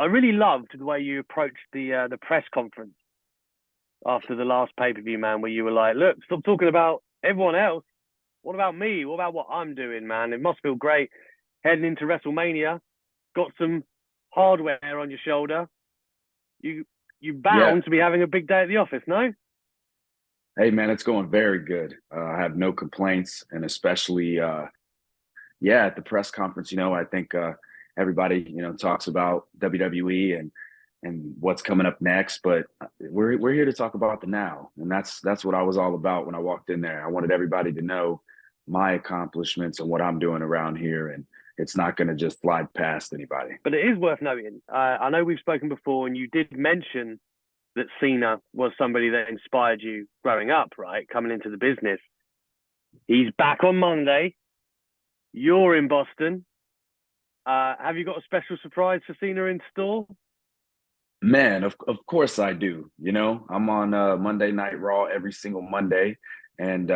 I really loved the way you approached the press conference after the last pay-per-view, man, where you were like, look, stop talking about everyone else. What about me? What about what I'm doing, man? It must feel great heading into WrestleMania. Got some hardware on your shoulder. You you Yeah. bound to be having a big day at the office, no? Hey, man, it's going very good. I have no complaints, and especially, yeah, at the press conference, I think everybody, talks about WWE and what's coming up next, but we're here to talk about the now, and that's what I was all about when I walked in there. I wanted everybody to know my accomplishments and what I'm doing around here, and it's not going to just fly past anybody. But it is worth noting. I know we've spoken before, and you did mention that Cena was somebody that inspired you growing up, right? Coming into the business. He's back on Monday. You're in Boston. Have you got a special surprise for Cena in store? Man, of course I do. I'm on Monday Night Raw every single Monday, and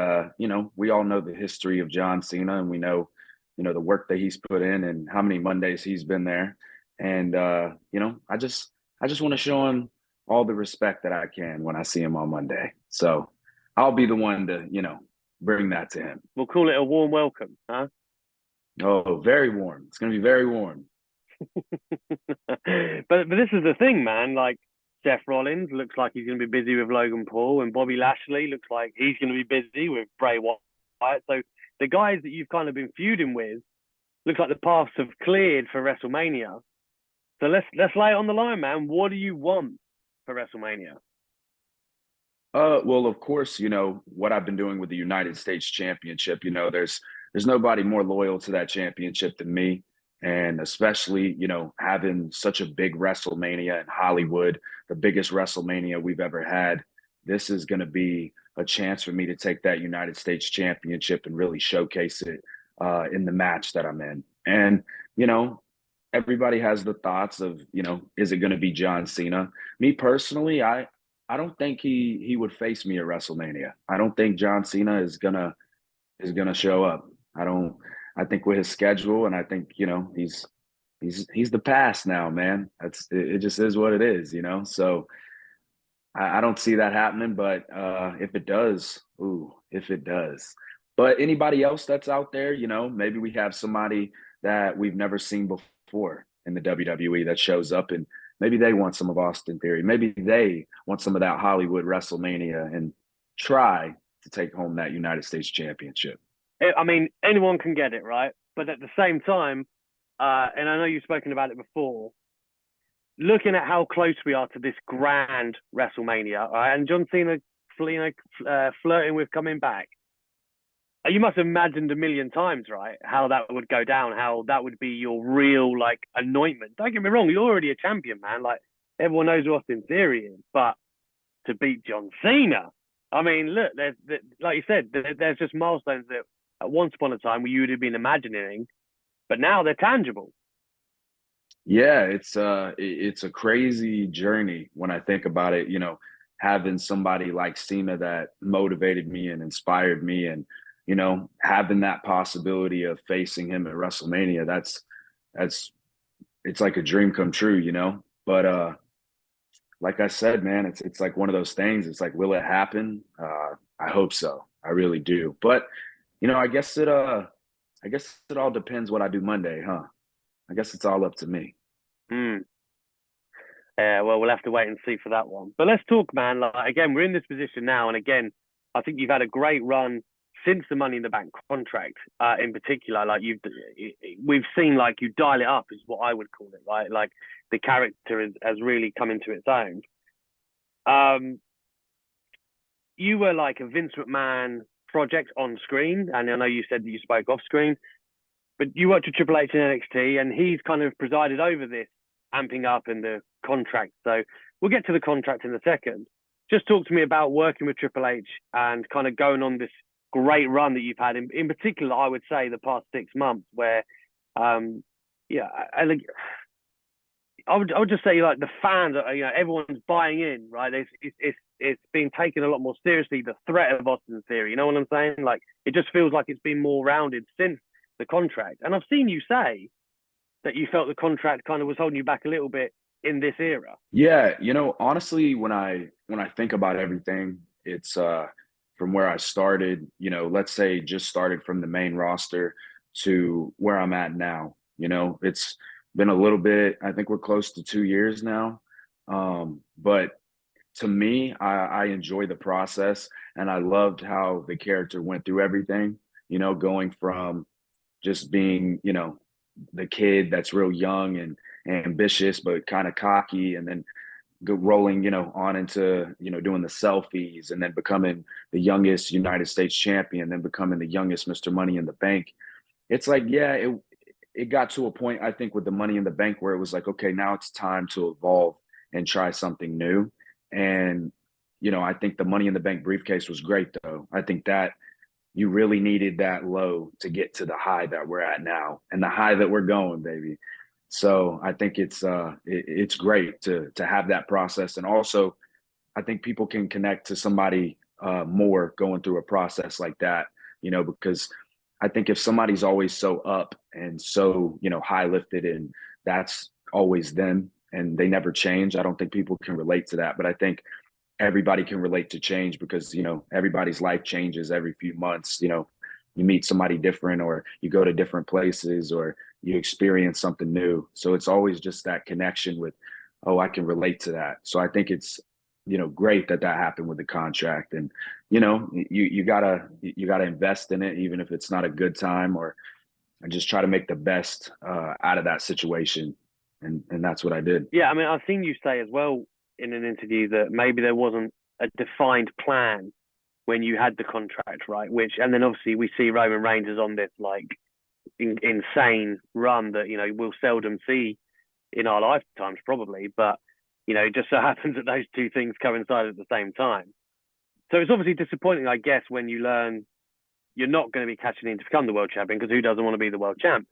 we all know the history of John Cena, and we know, the work that he's put in and how many Mondays he's been there. And I just want to show him all the respect that I can when I see him on Monday. So I'll be the one to, bring that to him. We'll call it a warm welcome, huh? Oh, very warm. It's going to be very warm. But this is the thing, man. Like Seth Rollins looks like he's going to be busy with Logan Paul, and Bobby Lashley looks like he's going to be busy with Bray Wyatt. So the guys that you've kind of been feuding with looks like the paths have cleared for WrestleMania. So let's lay it on the line, man. What do you want for WrestleMania? Well, of course, what I've been doing with the United States Championship. There's nobody more loyal to that championship than me, and especially, having such a big WrestleMania in Hollywood, the biggest WrestleMania we've ever had. This is going to be a chance for me to take that United States Championship and really showcase it in the match that I'm in. And you know, everybody has the thoughts of, is it going to be John Cena? Me personally, I don't think he would face me at WrestleMania. I don't think John Cena is gonna show up. I don't. I think with his schedule, and I think he's the past now, man. It just is what it is. So I don't see that happening, but if it does, ooh, if it does. But anybody else that's out there, maybe we have somebody that we've never seen before in the WWE that shows up, and maybe they want some of Austin Theory. Maybe they want some of that Hollywood WrestleMania and try to take home that United States Championship. I mean, anyone can get it, right? But at the same time, and I know you've spoken about it before, looking at how close we are to this grand WrestleMania, right? And John Cena, flirting with coming back. You must have imagined a million times, right? How that would go down, how that would be your real like anointment. Don't get me wrong, you're already a champion, man. Like everyone knows what in theory is, but to beat John Cena, I mean, look, like you said, there's just milestones that at once upon a time you would have been imagining, but now they're tangible. Yeah, it's a crazy journey when I think about it. Having somebody like Cena that motivated me and inspired me, and having that possibility of facing him at WrestleMania. That's it's like a dream come true. But like I said, man, it's like one of those things. It's like, will it happen? I hope so. I really do. But I guess it all depends what I do Monday, huh? I guess it's all up to me. Hmm. Well, we'll have to wait and see for that one. But let's talk, man. Like again, we're in this position now, and again, I think you've had a great run since the Money in the Bank contract, in particular. Like we've seen like you dial it up is what I would call it, right? Like the character has really come into its own. Um, you were like a Vince McMahon project on screen, and I know you said that you spoke off screen, but you worked with Triple H in NXT, and he's kind of presided over this amping up in the contract. So we'll get to the contract in a second. Just talk to me about working with Triple H and kind of going on this great run that you've had. In particular, I would say the past 6 months, where, yeah, I would just say like the fans, everyone's buying in, right? It's being taken a lot more seriously. The threat of Austin Theory, you know what I'm saying? Like it just feels like it's been more rounded since the contract. And I've seen you say that you felt the contract kind of was holding you back a little bit in this era? Yeah, honestly, when I think about everything, it's from where I started, let's say just started from the main roster to where I'm at now. It's been a little bit, I think we're close to 2 years now. But to me, I enjoy the process and I loved how the character went through everything, going from just being, the kid that's real young and ambitious, but kind of cocky, and then rolling, on into, doing the selfies and then becoming the youngest United States champion, then becoming the youngest Mr. Money in the Bank. It's like, yeah, it got to a point, I think, with the Money in the Bank where it was like, okay, now it's time to evolve and try something new. And, I think the Money in the Bank briefcase was great, though. I think that you really needed that low to get to the high that we're at now and the high that we're going, baby. So I think it's great to have that process, and also I think people can connect to somebody more going through a process like that, because I think if somebody's always so up and so high lifted and that's always them and they never change, I don't think people can relate to that. But I think everybody can relate to change because everybody's life changes every few months. You meet somebody different, or you go to different places, or you experience something new, so it's always just that connection with, oh, I can relate to that. So I think it's great that happened with the contract. And you gotta invest in it, even if it's not a good time, or just try to make the best out of that situation. And that's what I did. Yeah, I mean, I've seen you say as well in an interview that maybe there wasn't a defined plan when you had the contract, right? And then obviously we see Roman Reigns is on this like insane run that we'll seldom see in our lifetimes, probably. But it just so happens that those two things coincide at the same time. So it's obviously disappointing, I guess, when you learn you're not going to be catching in to become the world champion, because who doesn't want to be the world champ?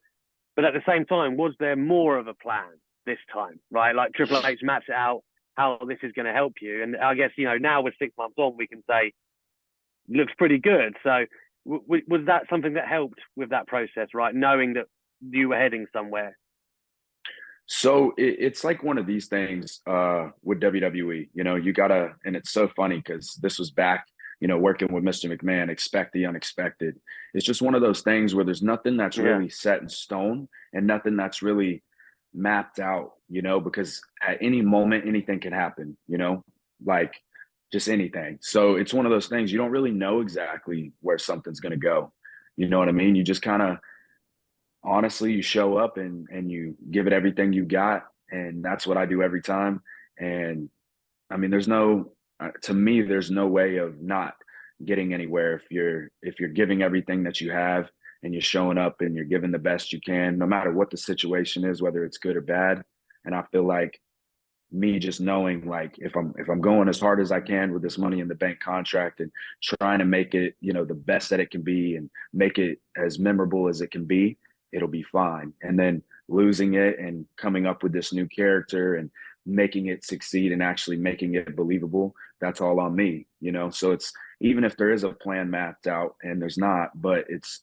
But at the same time, was there more of a plan this time, right? Like Triple H maps it out how this is going to help you. And I guess, now with 6 months on, we can say, looks pretty good. So was that something that helped with that process, right? Knowing that you were heading somewhere? So it's like one of these things with WWE, you gotta, and it's so funny because this was back, working with Mr. McMahon, expect the unexpected. It's just one of those things where there's nothing that's really set in stone and nothing that's really mapped out, because at any moment, anything can happen, like just anything. So it's one of those things you don't really know exactly where something's going to go. You know what I mean? You just kind of, honestly, you show up and you give it everything you got, and that's what I do every time. And I mean, to me, there's no way of not getting anywhere if you're giving everything that you have and you're showing up and you're giving the best you can, no matter what the situation is, whether it's good or bad. And I feel like me just knowing, like, if I'm going as hard as I can with this Money in the Bank contract and trying to make it, the best that it can be and make it as memorable as it can be, it'll be fine. And then losing it and coming up with this new character and making it succeed and actually making it believable, that's all on me, So it's, even if there is a plan mapped out, and there's not, but it's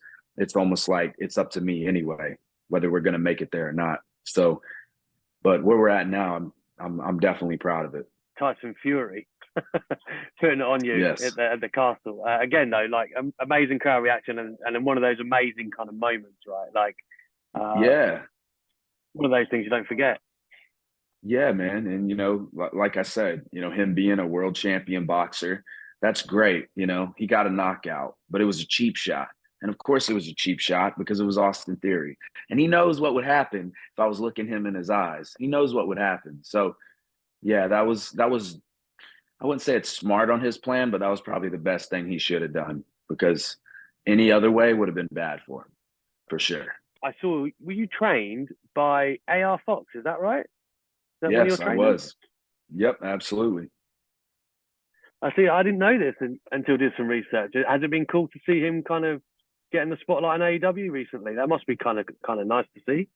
almost like it's up to me anyway, whether we're going to make it there or not. So, but where we're at now, I'm definitely proud of it. Tyson Fury putting it on you Yes. at the castle. Again, though, like amazing crowd reaction and one of those amazing kind of moments, right? Like, yeah, one of those things you don't forget. Yeah, man. And, like I said, him being a world champion boxer, that's great. He got a knockout, but it was a cheap shot. And of course it was a cheap shot because it was Austin Theory. And he knows what would happen if I was looking him in his eyes. He knows what would happen. So yeah, that was, I wouldn't say it's smart on his plan, but that was probably the best thing he should have done, because any other way would have been bad for him, for sure. I saw, were you trained by AR Fox? Is that right? Is that Yes, I was. Yep, absolutely. I see. I didn't know this until I did some research. Has it been cool to see him kind of getting the spotlight on AEW recently? That must be kind of nice to see.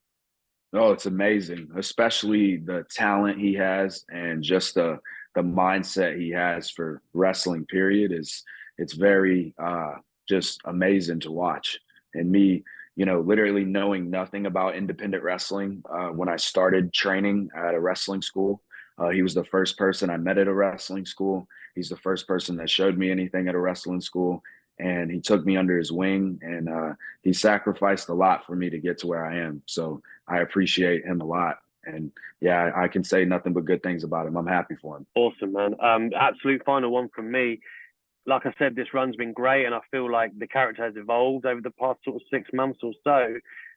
Oh, it's amazing, especially the talent he has and just the mindset he has for wrestling. Period, it's very just amazing to watch. And me, literally knowing nothing about independent wrestling. When I started training at a wrestling school, he was the first person I met at a wrestling school. He's the first person that showed me anything at a wrestling school. And he took me under his wing, and he sacrificed a lot for me to get to where I am. So I appreciate him a lot. And yeah, I can say nothing but good things about him. I'm happy for him. Awesome, man. Absolute final one from me. Like I said, this run's been great, and I feel like the character has evolved over the past sort of 6 months or so.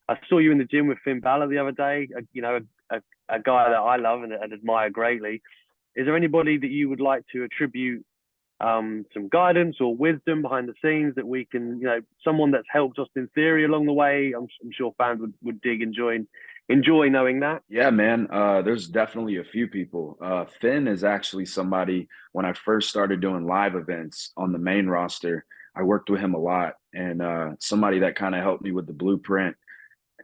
I saw you in the gym with Finn Balor the other day, a guy that I love and admire greatly. Is there anybody that you would like to attribute some guidance or wisdom behind the scenes that we can, someone that's helped Austin Theory along the way? I'm sure fans would enjoy knowing that. Yeah, man. There's definitely a few people. Finn is actually somebody, when I first started doing live events on the main roster, I worked with him a lot, and somebody that kind of helped me with the blueprint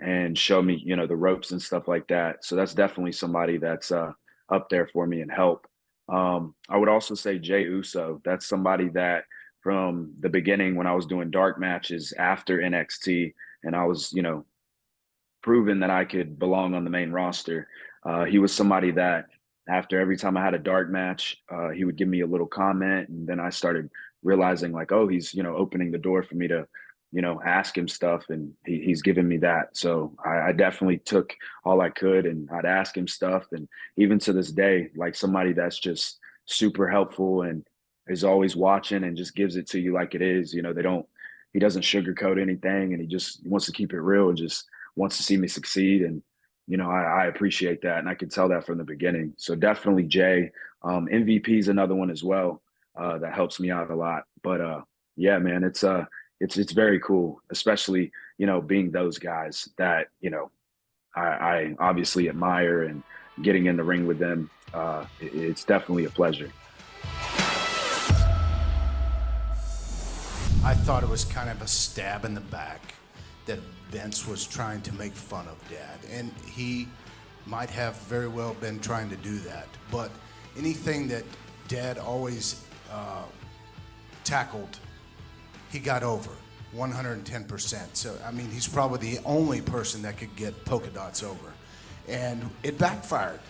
and show me, the ropes and stuff like that. So that's definitely somebody that's up there for me and help. I would also say Jey Uso. That's somebody that from the beginning, when I was doing dark matches after NXT, and I was, proven that I could belong on the main roster. He was somebody that after every time I had a dark match, he would give me a little comment. And then I started realizing like, oh, he's, opening the door for me to, ask him stuff, and he's given me that. So I definitely took all I could, and I'd ask him stuff. And even to this day, like somebody that's just super helpful and is always watching and just gives it to you like it is. He doesn't sugarcoat anything, and he just wants to keep it real and just wants to see me succeed. And, I appreciate that. And I could tell that from the beginning. So definitely Jay. MVP is another one as well that helps me out a lot. But yeah, man, it's very cool, especially, being those guys that, I obviously admire, and getting in the ring with them. It's definitely a pleasure. I thought it was kind of a stab in the back that Vince was trying to make fun of Dad, and he might have very well been trying to do that. But anything that Dad always tackled, he got over 110%. So, I mean, he's probably the only person that could get polka dots over. And it backfired.